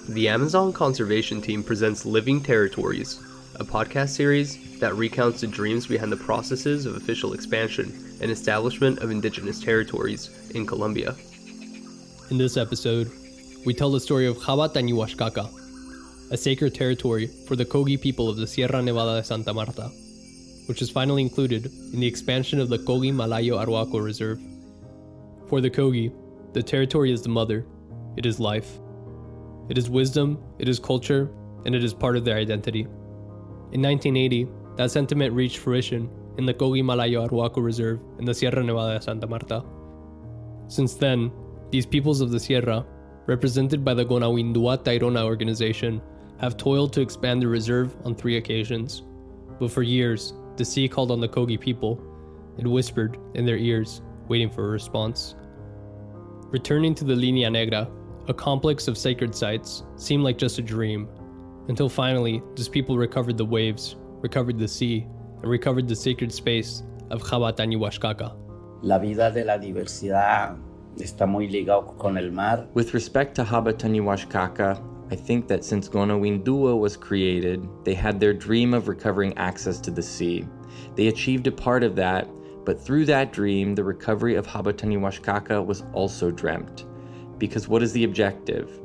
The Amazon Conservation Team presents Living Territories, a podcast series that recounts the dreams behind the processes of official expansion and establishment of indigenous territories in Colombia. In this episode, we tell the story of Jaba Tañiwashkaka, a sacred territory for the Kogi people of the Sierra Nevada de Santa Marta, which is finally included in the expansion of the Kogui-Malayo-Arhuaco Reserve. For the Kogi, the territory is the mother, it is life. It is wisdom, it is culture, and it is part of their identity. In 1980, that sentiment reached fruition in the Kogui-Malayo-Arhuaco Reserve in the Sierra Nevada de Santa Marta. Since then, these peoples of the Sierra, represented by the Gunadule organization, have toiled to expand the reserve on 3 occasions. But for years, the sea called on the Kogi people. It whispered in their ears, waiting for a response. Returning to the Línea Negra, a complex of sacred sites, seemed like just a dream, until finally, these people recovered the waves, recovered the sea, and recovered the sacred space of Jaba Tañiwashkaka. La vida de la diversidad está muy ligado con el mar. With respect to Jaba Tañiwashkaka, I think that since Gunadule was created, they had their dream of recovering access to the sea. They achieved a part of that, but through that dream, the recovery of Jaba Tañiwashkaka was also dreamt. Because what is the objective?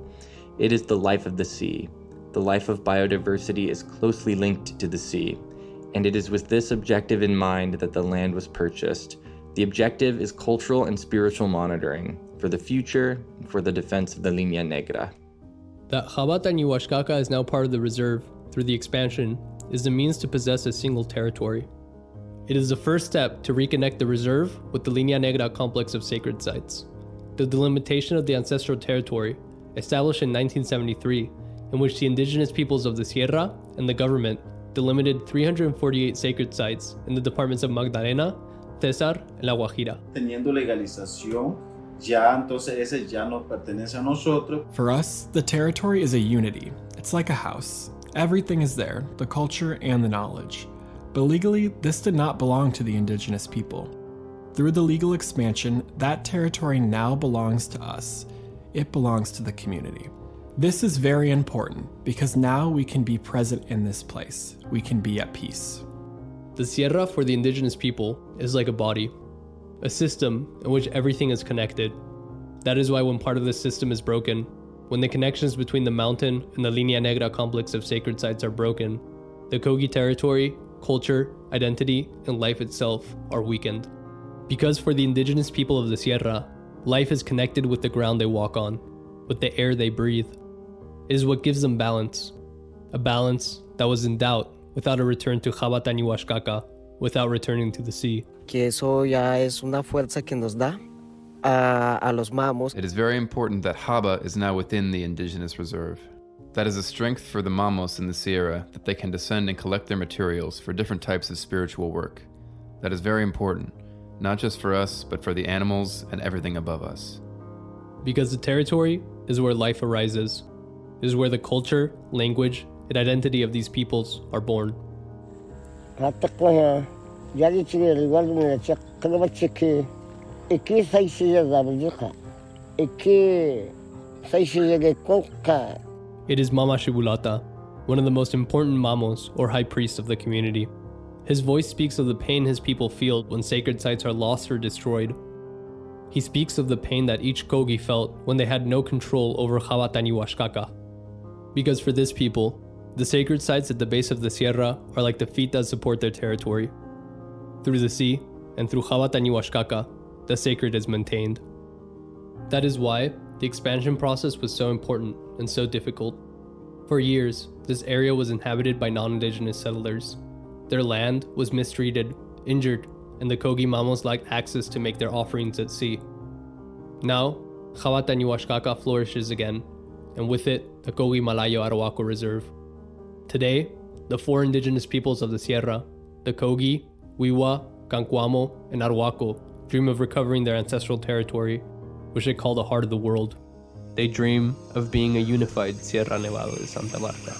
It is the life of the sea. The life of biodiversity is closely linked to the sea, and it is with this objective in mind that the land was purchased. The objective is cultural and spiritual monitoring for the future and for the defense of the Línea Negra. That Jaba Tañiwashkaka is now part of the reserve through the expansion is the means to possess a single territory. It is the first step to reconnect the reserve with the Línea Negra complex of sacred sites. The delimitation of the ancestral territory, established in 1973, in which the indigenous peoples of the Sierra and the government delimited 348 sacred sites in the departments of Magdalena, Cesar, and La Guajira. Teniendo legalización, ya entonces ese ya no pertenece a nosotros. For us, the territory is a unity. It's like a house. Everything is there, the culture and the knowledge. But legally, this did not belong to the indigenous people. Through the legal expansion, that territory now belongs to us. It belongs to the community. This is very important because now we can be present in this place. We can be at peace. The Sierra for the indigenous people is like a body, a system in which everything is connected. That is why when part of this system is broken, when the connections between the mountain and the Línea Negra complex of sacred sites are broken, the Kogi territory, culture, identity, and life itself are weakened. Because for the indigenous people of the Sierra, life is connected with the ground they walk on, with the air they breathe. It is what gives them balance, a balance that was in doubt without a return to Jaba Tañiwashkaka, without returning to the sea. Que eso ya es una fuerza que nos da a los mamos. It is very important that Jaba is now within the indigenous reserve. That is a strength for the mamos in the Sierra that they can descend and collect their materials for different types of spiritual work. That is very important. Not just for us, but for the animals and everything above us. Because the territory is where life arises. It is where the culture, language, and identity of these peoples are born. It is Mama Shibulata, one of the most important mamos or high priests of the community. His voice speaks of the pain his people feel when sacred sites are lost or destroyed. He speaks of the pain that each Kogi felt when they had no control over Jaba Tañiwashkaka. Because for this people, the sacred sites at the base of the Sierra are like the feet that support their territory. Through the sea, and through Jaba Tañiwashkaka, the sacred is maintained. That is why the expansion process was so important and so difficult. For years, this area was inhabited by non-indigenous settlers. Their land was mistreated, injured, and the Kogi mamos lacked access to make their offerings at sea. Now, Jaba Tañiwashkaka flourishes again, and with it, the Kogui-Malayo-Arhuaco Reserve. Today, the 4 indigenous peoples of the Sierra, the Kogi, Wiwa, Cancuamo, and Arhuaco, dream of recovering their ancestral territory, which they call the heart of the world. They dream of being a unified Sierra Nevada de Santa Marta.